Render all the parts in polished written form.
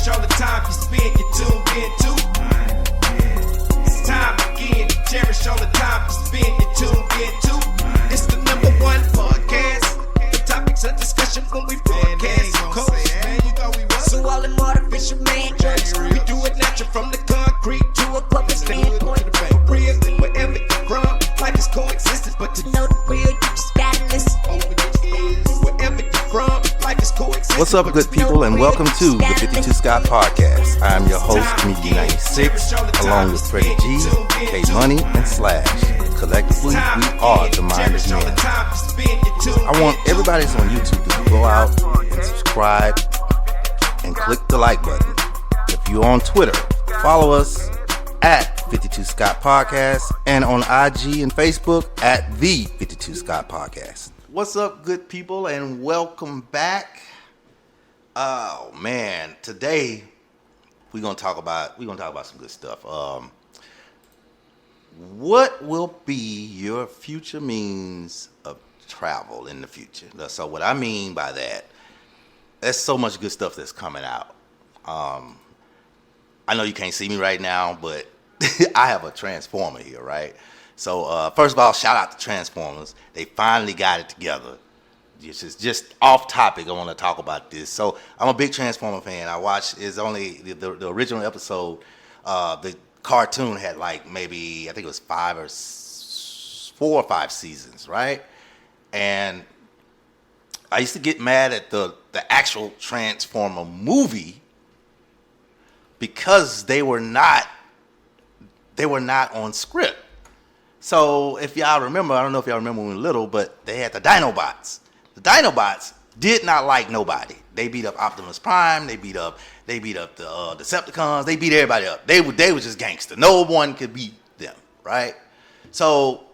cherish all the time you spend, you tuned in to. It's time again to cherish all the time you spend, you tuned in to. It's the number one podcast. The topics of discussion when we broadcast. So all them artificial man jokes, we do it natural from the concrete to a public standpoint. Real, wherever you're from, life is coexistence, but to know the real, you just gotta listen. Wherever you're from, life is coexistence. What's up, good people, and welcome to the 52 Scott Podcast. I'm your host, Comedian 96, along with Freddie G, K Money, and Slash. Collectively, we are the Minded Men. I want everybody that's on YouTube to go out and subscribe and click the like button. If you're on Twitter, follow us at 52 Scott Podcast and on IG and Facebook at the 52 Scott Podcast. What's up, good people, and welcome back. Oh man, today we're gonna talk about some good stuff. What will be your future means of travel in the future? So what I mean by that, there's so much good stuff that's coming out. I know you can't see me right now, but I have a Transformer here, right? So first of all, shout out to Transformers. They finally got it together. This is just off topic. I want to talk about this. So I'm a big Transformer fan. I watched, it's only the original episode. The cartoon had like maybe, I think it was 4 or 5 seasons, right? And I used to get mad at the actual Transformer movie because they were not on script. So if y'all remember, I don't know if y'all remember when we were little, but they had the Dinobots. The Dinobots did not like nobody. They beat up Optimus Prime. They beat up the Decepticons. They beat everybody up. They were just gangster. No one could beat them, right? So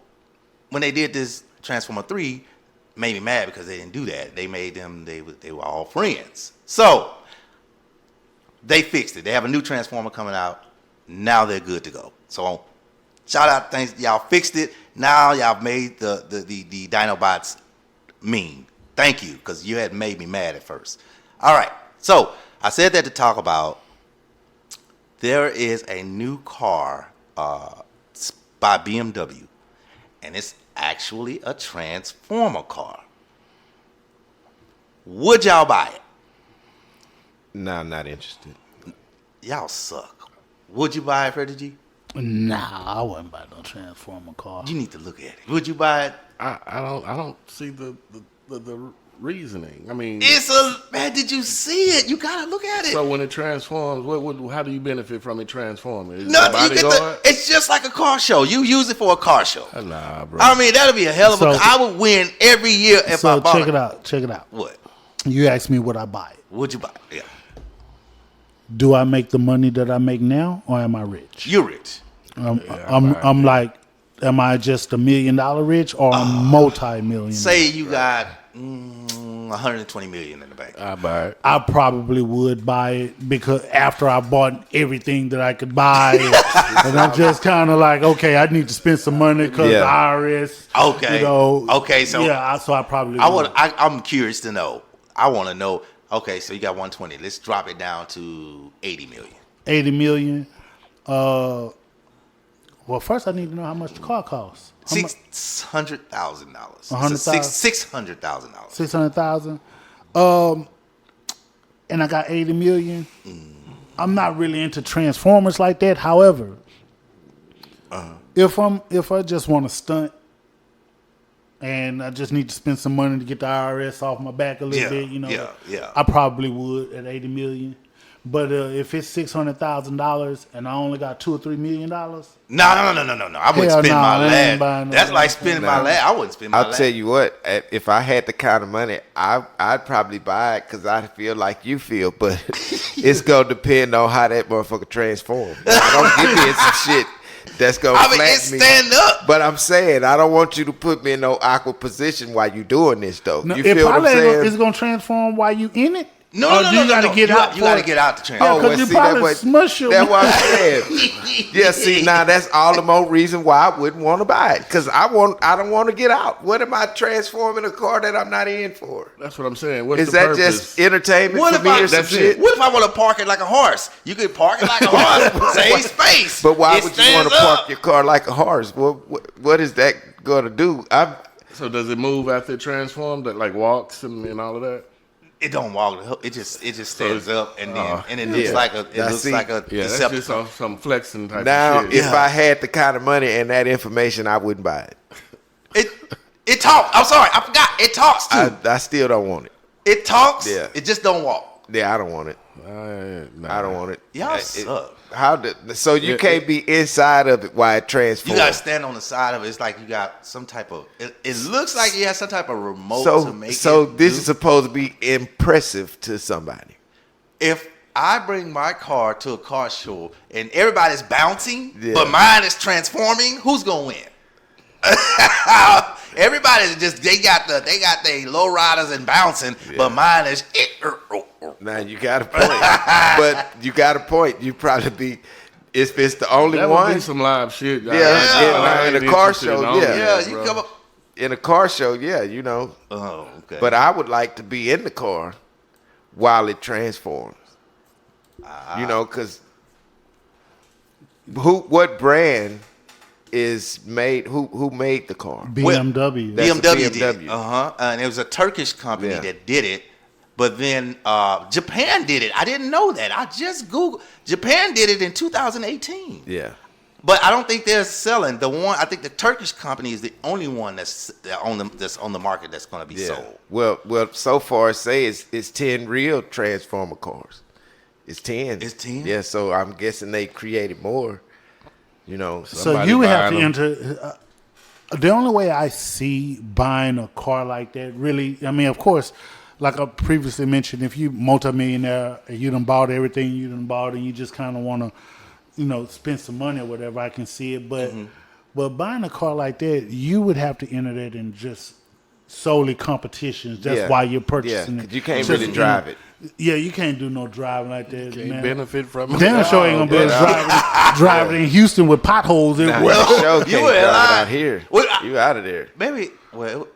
when they did this Transformer 3, made me mad because they didn't do that. They made them, they were all friends. So they fixed it. They have a new Transformer coming out. Now they're good to go. So shout out, thanks, y'all fixed it. Now y'all made the Dinobots mean. Thank you, because you had made me mad at first. All right, so I said that to talk about there is a new car by BMW, and it's actually a Transformer car. Would y'all buy it? No, I'm not interested. Y'all suck. Would you buy it, Freddie G? Nah, I wouldn't buy no Transformer car. You need to look at it. Would you buy it? I don't see the reasoning. I mean, man, did you see it? You gotta look at it. So when it transforms, how do you benefit from it transforming? It's just like a car show. You use it for a car show. Nah, bro. I mean, that'll be a hell of a. I would win every year if I bought it. Check it out. What? You asked me would I buy it. Would you buy it? Yeah. Do I make the money that I make now, or am I rich? You're rich. I'm like, am I just $1 million rich or a multi-million? Say you got 120 million in the bank. I buy it. I probably would buy it because after I bought everything that I could buy, and I'm just kind of like, okay, I need to spend some money because the IRS. Okay. Okay. So yeah. So I probably. I'm curious to know. I want to know. Okay, so you got 120. Let's drop it down to 80 million. 80 million. Well, first I need to know how much the car costs. $600,000. $600,000. $600,000. And I got 80 million. I'm not really into Transformers like that. However, if I just want to stunt and I just need to spend some money to get the IRS off my back a little bit, I probably would at 80 million. But if it's $600,000 and I only got $2 or $3 million, no. I wouldn't spend my last. That's like spending my last. I wouldn't spend my last. I'll tell you what. If I had the kind of money, I'd probably buy it because I feel like you feel. But it's gonna depend on how that motherfucker transforms. Don't give me some shit that's gonna flatten me. Stand up. But I'm saying I don't want you to put me in no awkward position while you doing this though. No, you feel what I'm saying? It's gonna transform while you in it. No, Oh, no, you no, no, gotta no. get out You for gotta it. get out the Yeah, transformer. because you probably smush your. That's what I'm saying. Yeah, see, now that's all the more reason why I wouldn't want to buy it. Because I don't want to get out. What am I transforming a car that I'm not in for? That's what I'm saying. What's Is the that purpose? just entertainment What for if me I? or some That's shit? it. What if I want to park it like a horse? You could park it like a horse, save space. But why It would you want stands to park up. your car like a horse? What is that going to do? So does it move after it transformed? That like walks and all of that? It don't walk. It just stands up and it looks yeah. like a Now, looks see, like a Yeah, that's just Decepticon. some flexing type Now, of shit. if I had the kind of money and that information, I wouldn't buy it. It talks. I'm sorry, I forgot. It talks too. I still don't want it. It talks. Yeah. It just don't walk. Yeah, I don't want it. Nah. I don't want it. Y'all It- suck. So you can't be inside of it while it transforms. You gotta stand on the side of it. It's like you got some type of. It looks like you have some type of remote to make it. So this do. is supposed to be impressive to somebody. If I bring my car to a car show and everybody's bouncing, Yeah. but mine is transforming, who's gonna win? Everybody's just they got their low riders and bouncing, but mine is. Now you got a point, but you got a point. You probably be if it's the only That one. would be some live shit. Yeah, in a car show, yeah. Yeah, that, you bro. come up. In a car show, yeah, you know. Oh, okay. But I would like to be in the car while it transforms. You know, because what brand is made? Who made the car? BMW. That's a BMW BMW. did. And it was a Turkish company Yeah. that did it. But then Japan did it. I didn't know that. I just Googled. Japan did it in 2018. Yeah. But I don't think they're selling the one. I think the Turkish company is the only one that's on the market that's going to be Yeah. sold. Well, so far say it's 10 real Transformer cars. It's 10. It's 10? Yeah, so I'm guessing they created more. You know, So Somebody you would have to buying them. enter. The only way I see buying a car like that, really, I mean, of course, like I previously mentioned, if you multimillionaire and you done bought everything you done bought and you just kind of want to, spend some money or whatever, I can see it. But but buying a car like that, you would have to enter that in just solely competitions. That's Yeah. why you're yeah, purchasing 'cause it. you can't Just, really drive it. Yeah, you can't do no driving like that, Can't man. benefit from it. Damn sure ain't gonna be able to drive it in Houston with potholes in. Nah, Well, you sure you can't were drive it lying. out here. Well, You out of there. Maybe. Well,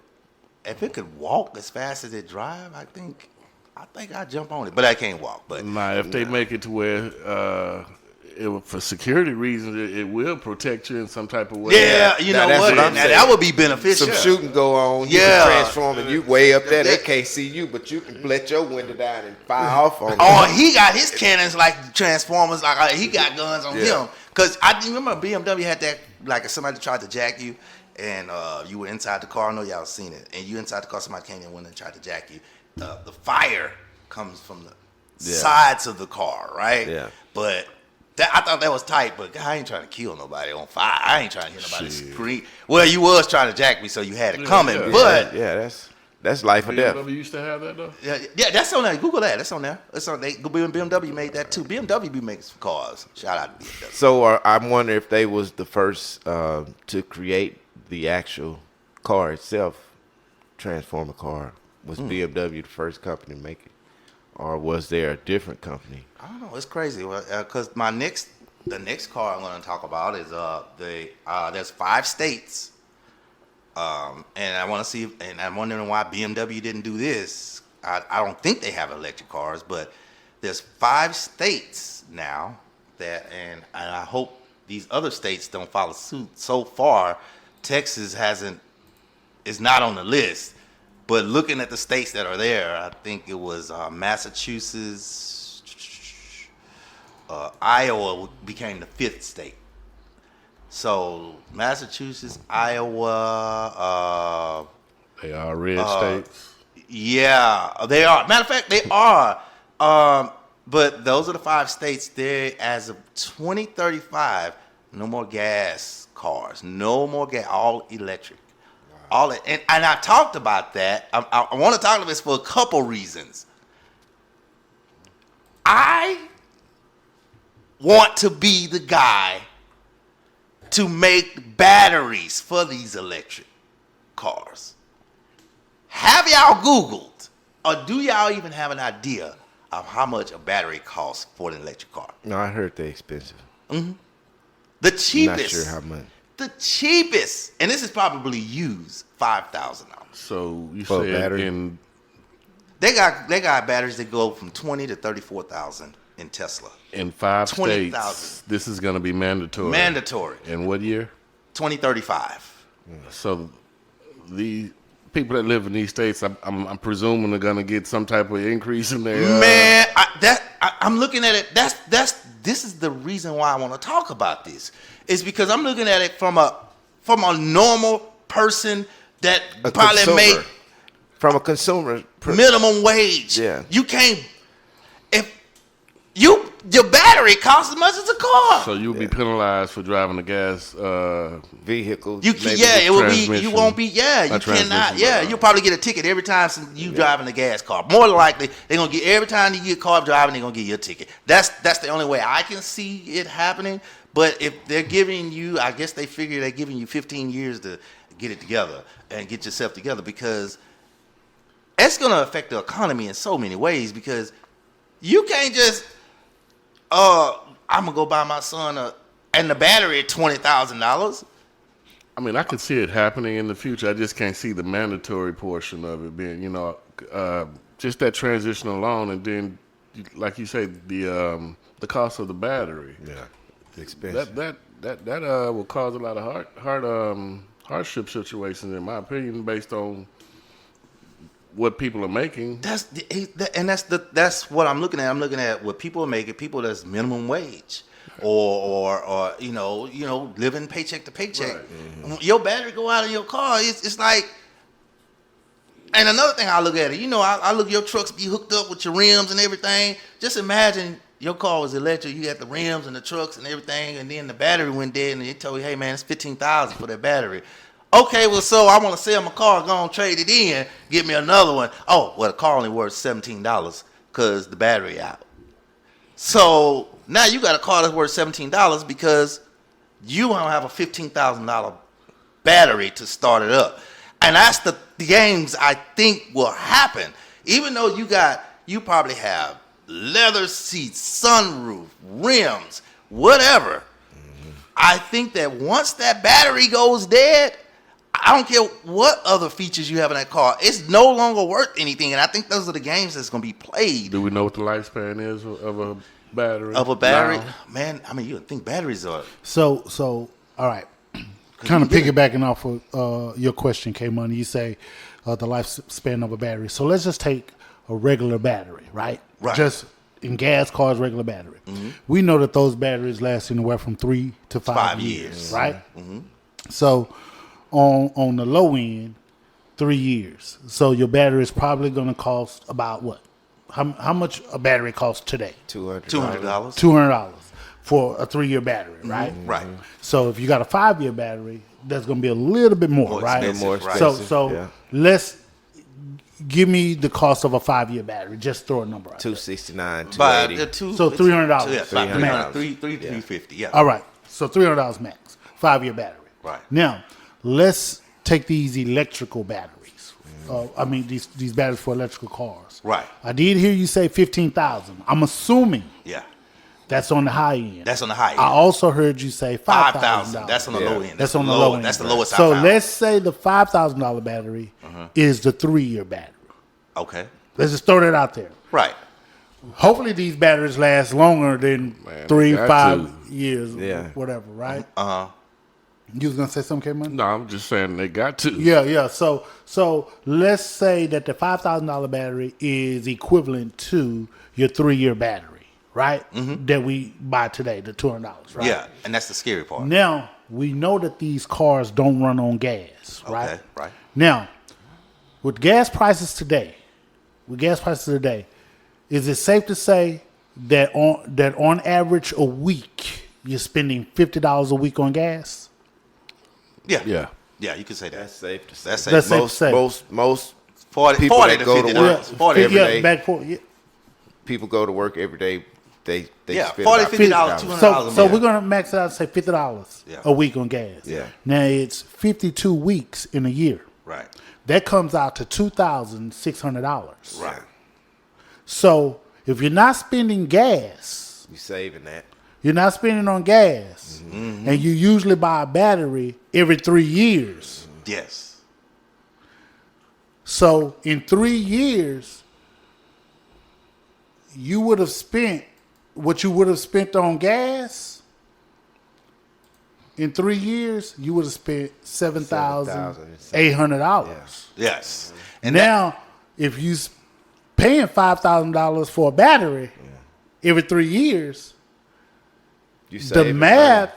if it could walk as fast as it drive, I think I'd jump on it. But I can't walk. But Nah, if they make it to where for security reasons, it will protect you in some type of way. yeah, you Now, know that's what? what I'm Now, saying. that would be beneficial. Some shooting go on. You Yeah. can transform and you way up there. They Yeah. can't see you, but you can let your window down and fire off on them. Oh, he got his cannons like Transformers. Like he got guns on Yeah. him. Cause I remember BMW had that. Like if somebody tried to jack you, and you were inside the car. I know y'all seen it. And you inside the car. Somebody came in and tried to jack you. The fire comes from the sides of the car, right? Yeah. But I thought that was tight. But I ain't trying to kill nobody on fire. I ain't trying to hear nobody scream. Well, you was trying to jack me, so you had it coming. yeah. But Yeah, that's life or death. BMW used to have that though. yeah, that's on there. Google that. That's on there. It's on. BMW made that too. BMW be making some cars. Shout out to BMW. So I'm wondering if they was the first to create the actual car itself, Transformer car. Was BMW the first company to make it, or was there a different company? I don't know. It's crazy. Because the next car I'm going to talk about is there's 5 states. And I want to see, and I'm wondering why BMW didn't do this. I don't think they have electric cars, but there's 5 states now and I hope these other states don't follow suit. So far, Texas is not on the list. But looking at the states that are there, I think it was Massachusetts, Iowa became the 5th state. So Massachusetts, Iowa, They are red states. yeah, they are. Matter of fact, they are. But those are the 5 states. There, as of 2035, no more gas cars, no more gas, all electric. And I talked about that. I want to talk about this for a couple reasons. I want to be the guy to make batteries for these electric cars. Have y'all Googled, or do y'all even have an idea of how much a battery costs for an electric car. No, I heard they're expensive. The cheapest. Not sure how much. The cheapest, and this is probably used, $5,000. So you For a said battery? in They got batteries that go from 20 to 34,000 in Tesla. 5 20,000. states, this is going to be mandatory. Mandatory. In what year? 2035. So the people that live in these states, I'm presuming are going to get some type of increase in their. Man, I'm looking at it. This is the reason why I want to talk about this. Is because I'm looking at it from a normal person that A probably consumer. make From a consumer. minimum wage. Yeah. You can't. If your battery costs as much as a car. So you'll be penalized for driving a gas. Vehicle. You can, maybe yeah, it will be. You transmission. won't be. Yeah, you transmission, cannot. Yeah, but, you'll probably get a ticket every time you driving a gas car. More than likely, they're gonna get every time you get caught driving, they're gonna give you a ticket. That's the only way I can see it happening. But if they're giving you, I guess they figure they're giving you 15 years to get it together and get yourself together, because it's gonna affect the economy in so many ways. Because you can't just, I'm gonna go buy my son and the battery at $20,000. I mean, I could see it happening in the future. I just can't see the mandatory portion of it being, just that transition alone, and then, like you say, the cost of the battery. Yeah. It's expensive. That will cause a lot of hardship situations, in my opinion, based on what people are making. That's what I'm looking at. I'm looking at what people are making, people that's minimum wage, or living paycheck to paycheck. Right. Your battery go out of your car. It's like. And another thing I look at it, I look at your trucks be hooked up with your rims and everything. Just imagine your car was electric. You got the rims and the trucks and everything, and then the battery went dead, and they told you, hey man, it's $15,000 for that battery. Okay, well, so I want to sell my car, go on, trade it in, get me another one. Oh, well, the car only worth $17 because the battery out. So now you got a car that's worth $17 because you don't have a $15,000 battery to start it up. And that's the games I think will happen. Even though you probably have leather seats, sunroof, rims, whatever. I think that once that battery goes dead, I don't care what other features you have in that car, it's no longer worth anything. And I think those are the games that's going to be played. Do we know what the lifespan is of a battery? Of a battery? now? Man, I mean, you would think batteries are. So all right. Kind of piggybacking off of your question, K-Money, you say the lifespan of a battery. So let's just take a regular battery, right? Right. Just in gas cars, regular battery. We know that those batteries last anywhere from 3 to 5 years, right? So on the low end, 3 years. So your battery is probably going to cost about what? How much a battery costs today? $200. $200 for a 3-year battery, right? Right. So if you got a 5-year battery, that's going to be a little bit more, right? expensive, More right. expensive. So yeah. let's give me the cost of a 5-year battery. Just throw a number out. $269, But $280. So $300. Yeah, $300. $350. Yeah. All right. So $300 max. 5-year battery. Right. Now, let's take these electrical batteries. These batteries for electrical cars. Right. I did hear you say 15,000. I'm assuming Yeah. that's on the high end. That's on the high end. I also heard you say $5,000. That's on the Yeah. low end. That's on the low end. That's the lowest So I found. let's say the $5,000 battery is the 3-year battery. Okay. Let's just throw that out there. Right. Hopefully these batteries last longer than Man, 3, they got 5 years, Yeah. whatever, right? Uh-huh. You was gonna say something, K-Money? No, I'm just saying they got to. Yeah. So let's say that the $5,000 battery is equivalent to your 3-year battery, right? That we buy today, the $200, right? Yeah. And that's the scary part. Now we know that these cars don't run on gas, right? Okay. Right. Now, with gas prices today, is it safe to say that on average a week you're spending $50 a week on gas? Yeah. Yeah. Yeah, you can say that. That's safe to say. That's safe. That's safe to say. Most 40, people 40 that to go to 50 work, dollars. 40 every day. back for yeah. people go to work every day. They Yeah, spend 40, about $50, $50. $200. So Yeah. we're gonna max it out and say $50 Yeah. a week on gas. Yeah. Now it's 52 weeks in a year. Right. That comes out to $2,600. Right. So if you're not spending gas, You saving that. you're not spending on gas, and you usually buy a battery every 3 years. Yes. So in 3 years, you would have spent what you would have spent on gas. In 3 years, you would have spent $7,800. Yes. And now, if you paying $5,000 for a battery every 3 years, You the saving math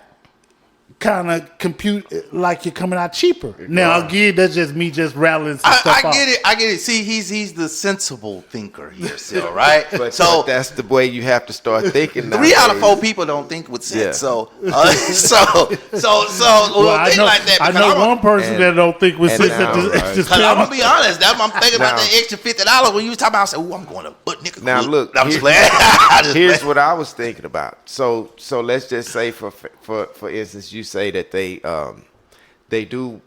kind of compute like you're coming out cheaper. Now, again, that's just me just rattling some stuff off. I get it. See, he's the sensible thinker here, still, right? But so that's the way you have to start thinking. 3 out of nowadays. 4 people don't think with sense. Yeah. So we'll Well, think like that. I because know I'm one person and- that don't think with and sense. now, That right. just Cause I'm gonna be honest, I'm thinking about Now- that extra $50 when you was talking about. I said, "Ooh, I'm going to butt nickel." Now look, I'm just here- playing. I'm just here's playing. what I was thinking about. So let's just say for instance, you say that they do.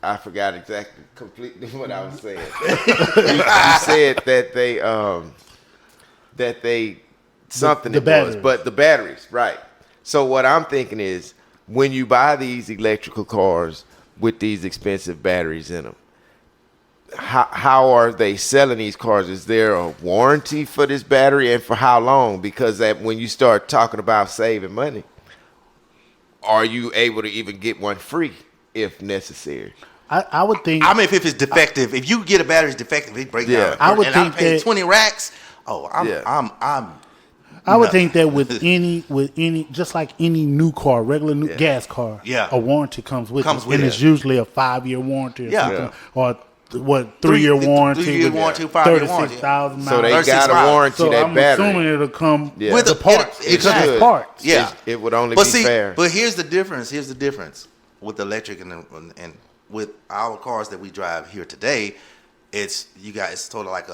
I forgot exactly completely what I was saying. you said that they something the it was, batteries. but the batteries, right? So what I'm thinking is when you buy these electrical cars with these expensive batteries in them, how are they selling these cars? Is there a warranty for this battery, and for how long? Because when you start talking about saving money, are you able to even get one free if necessary? I would think. I mean, if it's defective, if you get a battery's defective, it breaks Yeah. down. I would and think I'm paying that- 20 racks. Oh, Yeah. I would think that with any, just like any new car, regular new gas car, Yeah. a warranty comes with Comes it, with and it. it's usually a 5-year warranty or Yeah. something, or what 3-year warranty, 3-year with warranty, 5-year warranty. 36,000 miles. So they 36 got a miles. warranty So that I'm battery. assuming it'll come Yeah. with the parts it because should. it's parts. Yeah, It would only but be see, fair. But here's the difference. Here's the difference with electric and with our cars that we drive here today. It's sort of like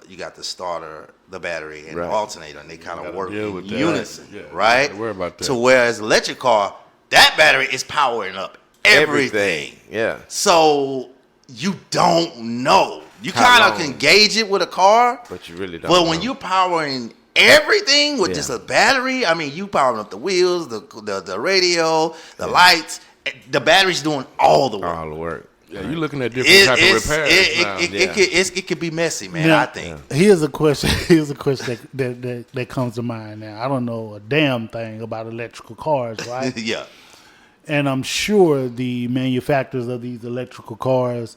you got the starter, the battery, and Right. the alternator, and they kind of gotta work deal in with that. unison, Yeah, right? gotta worry about that. So whereas electric car, that battery is powering up everything. Yeah. So you don't know. You How kind of long? can gauge it with a car, But you really don't but when know. you're powering everything with Yeah. just a battery, I mean, you powering up the wheels, the radio, the lights. The battery's doing all the work. All the work. Yeah, you're looking at different type of repairs now. It could be messy, man. Now, I think. Here's a question. Here's a question that comes to mind now. I don't know a damn thing about electrical cars, right? Yeah. And I'm sure the manufacturers of these electrical cars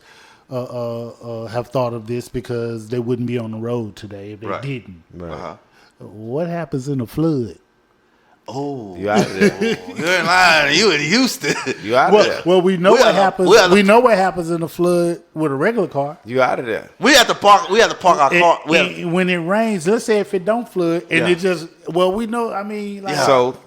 have thought of this because they wouldn't be on the road today if they Right. didn't. Uh-huh. What happens in a flood? Oh, You out of there. you're in line. You in Houston. You out of there. Well, we know We what are the- happens. we are the- We know what happens in a flood with a regular car. You out of there. We have to park our car. When it rains, let's say if it don't flood and Yeah. it just we know. I mean, like, Yeah. So,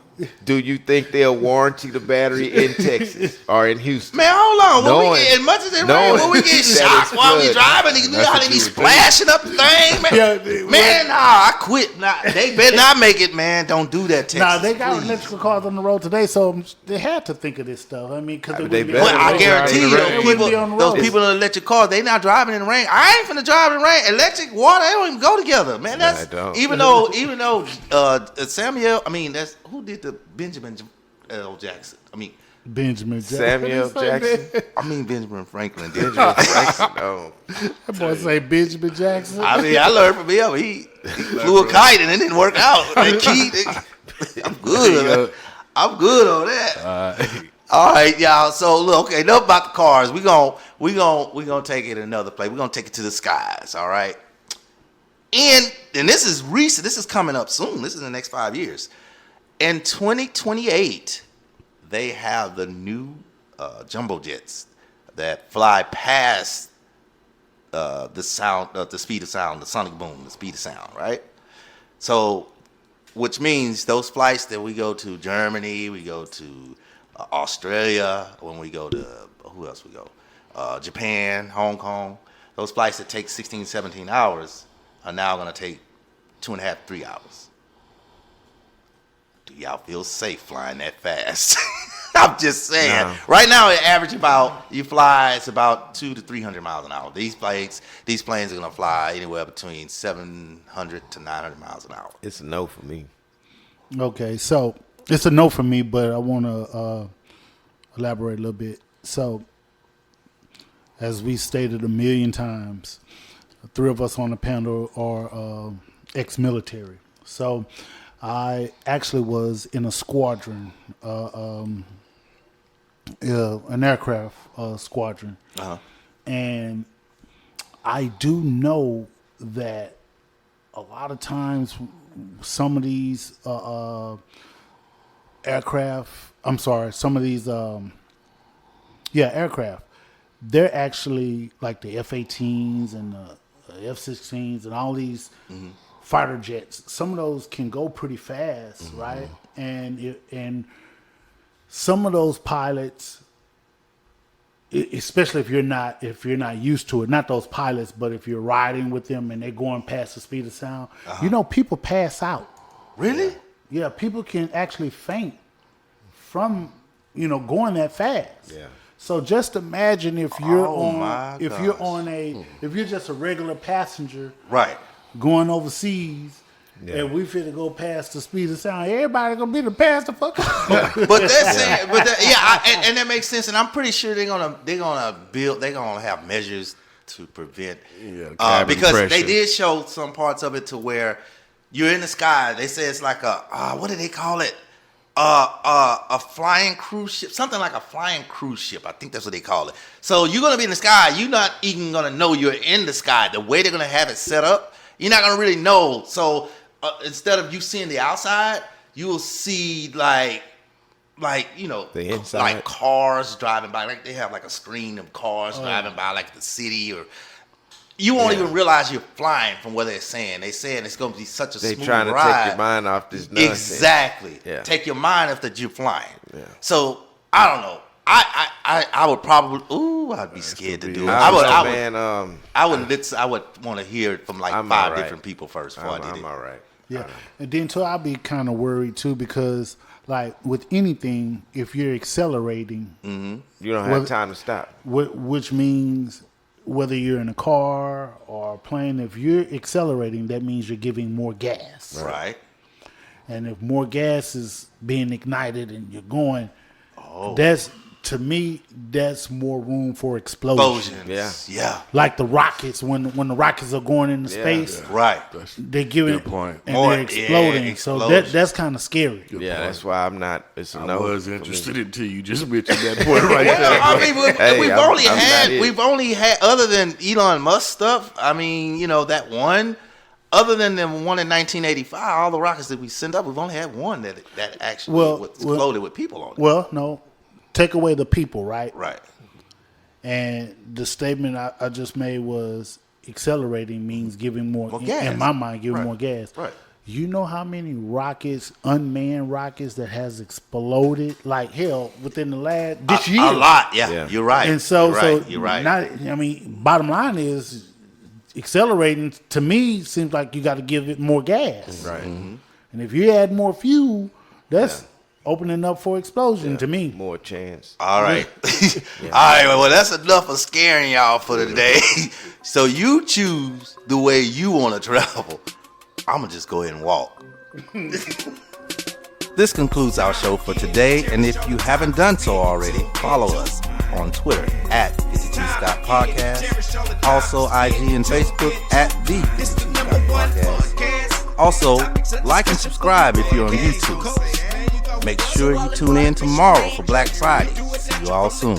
do you think they'll warranty the battery in Texas or in Houston? Man, hold on. When we Knowing- get, as much as it rain, knowing when we get that shocked it's while we flooding. driving, you know That's how what they be you would splashing up the thing, man. Yeah, Man, nah, I quit. Nah, they better not make it, man. Don't do that, Texas. Nah, they got please. electrical cars on the road today, so they had to think of this stuff. I mean, because They be better. But I They guarantee you, driving in the rain. those people in electric cars, they not driving in the rain. I ain't finna drive in the rain. Electric, water, they don't even go together, man. Nah, That's they don't. even though Samuel, I mean, that's who did the Benjamin L. Jackson. I mean, Benjamin Jackson. Samuel Jackson? Benjamin Franklin did. Benjamin Jackson? No. That boy say Benjamin Jackson. I mean, I learned from him. He flew a kite and it didn't work out. I'm good. I'm good on that. All right, y'all. So look, okay, enough about the cars. We gonna take it another place. We're gonna take it to the skies. All right. And this is recent. This is coming up soon. This is in the next 5 years. In 2028, they have the new jumbo jets that fly past the sound, the speed of sound, the sonic boom, the speed of sound, right? So, which means those flights that we go to Germany, we go to Australia, when we go to, who else we go? Japan, Hong Kong. Those flights that take 16, 17 hours are now going to take 2.5, 3 hours. Do y'all feel safe flying that fast? I'm just saying. No. Right now, it average it's about 200 to 300 miles an hour. These planes are gonna fly anywhere between 700 to 900 miles an hour. It's a no for me. Okay, so it's a no for me, but I want to elaborate a little bit. So, as we stated a million times, the three of us on the panel are ex-military. So, I actually was in a squadron, an aircraft squadron, and I do know that a lot of times some of these aircraft, they're actually like the F-18s and the F-16s and all these fighter jets. Some of those can go pretty fast, right? And some of those pilots, especially if you're not used to it, not those pilots, but if you're riding with them and they're going past the speed of sound, people pass out. Really? Yeah, people can actually faint from going that fast. Yeah. So just imagine if you're if you're just a regular passenger, Right. going overseas. Yeah. And we finna go past the speed of sound. Everybody gonna be the pass the fuck up. But that's saying, and that makes sense. And I'm pretty sure they're gonna have measures to prevent. cabin Because pressure. they did show some parts of it to where you're in the sky. They say it's like what do they call it? A flying cruise ship, something like a flying cruise ship. I think that's what they call it. So you're gonna be in the sky. You're not even gonna know you're in the sky. The way they're gonna have it set up, you're not gonna really know. So instead of you seeing the outside, you will see like The inside. like cars driving by. Like they have like a screen of cars driving by, like the city, or you won't even realize you're flying from what they're saying. They're saying it's gonna be such a They smooth trying to ride. take your mind off this nonsense. Exactly. Yeah. Take your mind off that you're flying. Yeah. So I don't know. I would probably. I'd be scared to do it. I I would want to hear it from like I'm 5 all right. different people first before I did I'm it. all right. Yeah, and then too, I'd be kind of worried too because, like with anything, if you're accelerating, You don't have time to stop. which means whether you're in a car or a plane, if you're accelerating, that means you're giving more gas. Right. And if more gas is being ignited and you're going, to me, that's more room for explosion. Explosions. Yeah. Yeah. Like the rockets, when the rockets are going into space, Right. they're giving Good point. and More- they're exploding. yeah, so explosions. that's kind of scary. Yeah, that's why I'm not. It's a I no. was for me. interested until you just mentioned that point right there. Well, I mean, Hey, we've only had other than Elon Musk stuff. I mean, that one. Other than the one in 1985, all the rockets that we sent up, we've only had one that actually exploded with people on it. Well, no, take away the people, right? Right. And the statement I just made was accelerating means giving more gas. in my mind, giving Right. more gas. Right. You know how many rockets, unmanned rockets, that has exploded like hell within the last this year? A lot. Yeah. Yeah. You're right. And so, you're right. Bottom line is, accelerating to me seems like you got to give it more gas. Right. Mm-hmm. And if you add more fuel, that's opening up for explosion to me. More chance. All right. All right. Well, that's enough of scaring y'all for today. So you choose the way you want to travel. I'm going to just go ahead and walk. This concludes our show for today. And if you haven't done so already, follow us on Twitter at 52 Scott Podcast. Also, IG and Facebook at the 52 Scott Podcast. Also, like and subscribe if you're on YouTube. Make sure you tune in tomorrow for Black Friday. See you all soon.